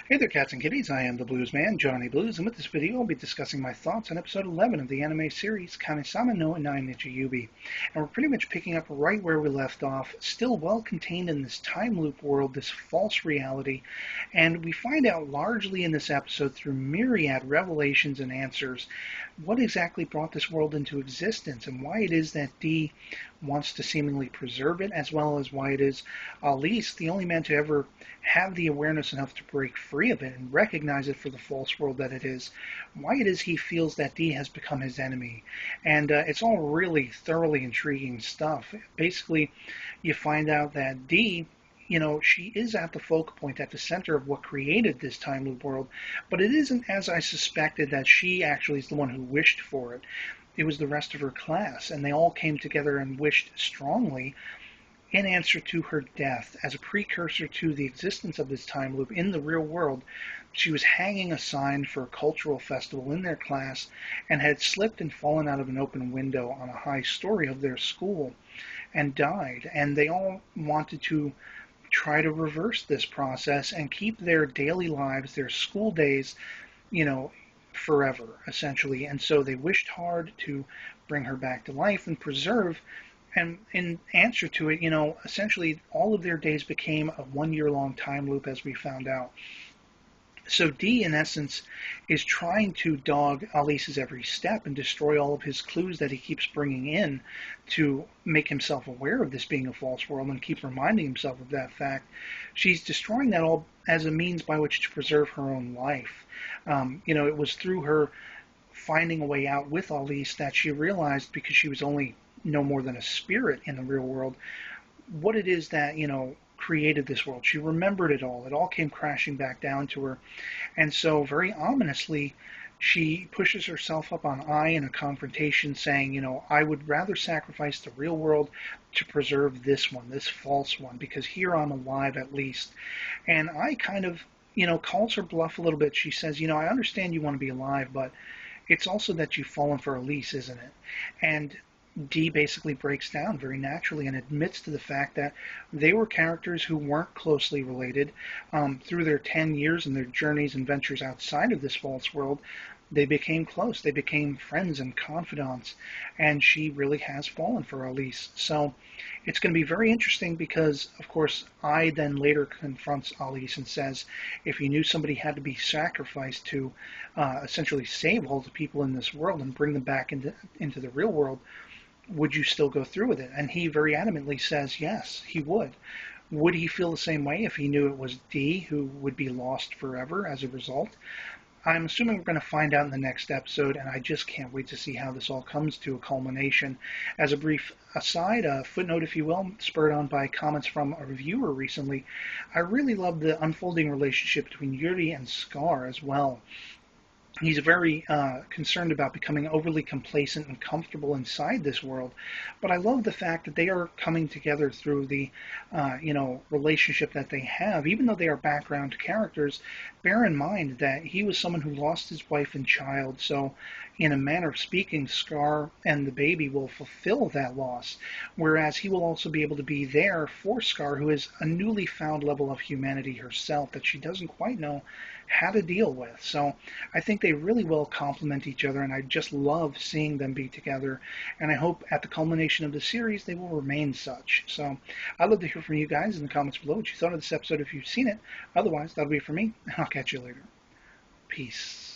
Hey there, cats and kitties. I am the Blues Man, Johnny Blues, and with this video, I'll be discussing my thoughts on episode 11 of the anime series Kamisama no Inai Nichiyoubi. And we're pretty much picking up right where we left off, still well contained in this time loop world, this false reality. And we find out largely in this episode through myriad revelations and answers what exactly brought this world into existence and why it is that Dee wants to seemingly preserve it, as well as why it is Alice, the only man to ever have the awareness enough to break free of it and recognize it for the false world that it is, why it is he feels that Dee has become his enemy. And it's all really thoroughly intriguing stuff. Basically, you find out that Dee, she is at the focal point, at the center of what created this time loop world, but it isn't as I suspected that she actually is the one who wished for it. It was the rest of her class, and they all came together and wished strongly in answer to her death, as a precursor to the existence of this time loop in the real world. She was hanging a sign for a cultural festival in their class and had slipped and fallen out of an open window on a high story of their school and died. And they all wanted to try to reverse this process and keep their daily lives, their school days, forever, essentially. And so they wished hard to bring her back to life and preserve. And in answer to it, essentially all of their days became a 1 year long time loop, as we found out. So Dee, in essence, is trying to dog Alice's every step and destroy all of his clues that he keeps bringing in to make himself aware of this being a false world and keep reminding himself of that fact. She's destroying that all as a means by which to preserve her own life. It was through her finding a way out with Alice that she realized, because she was only no more than a spirit in the real world, what it is that, created this world. She remembered it all. It all came crashing back down to her. And so, very ominously, she pushes herself up on Ai in a confrontation, saying, I would rather sacrifice the real world to preserve this one, this false one, because here I'm alive at least. And Ai kind of, calls her bluff a little bit. She says, I understand you want to be alive, but it's also that you've fallen for Alice, isn't it? And Dee basically breaks down very naturally and admits to the fact that they were characters who weren't closely related. Through their 10 years and their journeys and ventures outside of this false world, they became close. They became friends and confidants, and she really has fallen for Alice. So it's going to be very interesting because, of course, I then later confronts Alice and says, if you knew somebody had to be sacrificed to essentially save all the people in this world and bring them back into the real world, would you still go through with it? And he very adamantly says yes, he would. Would he feel the same way if he knew it was Dee who would be lost forever as a result? I'm assuming we're going to find out in the next episode, and I just can't wait to see how this all comes to a culmination. As a brief aside, a footnote, if you will, spurred on by comments from a reviewer recently, I really love the unfolding relationship between Yuri and Scar as well. He's very concerned about becoming overly complacent and comfortable inside this world. But I love the fact that they are coming together through the, relationship that they have. Even though they are background characters, bear in mind that he was someone who lost his wife and child. So, in a manner of speaking, Scar and the baby will fulfill that loss. Whereas he will also be able to be there for Scar, who is a newly found level of humanity herself that she doesn't quite know how to deal with. So I think they really well complement each other, and I just love seeing them be together, and I hope at the culmination of the series they will remain such. So I'd love to hear from you guys in the comments below what you thought of this episode if you've seen it. Otherwise, that'll be it for me, and I'll catch you later. Peace.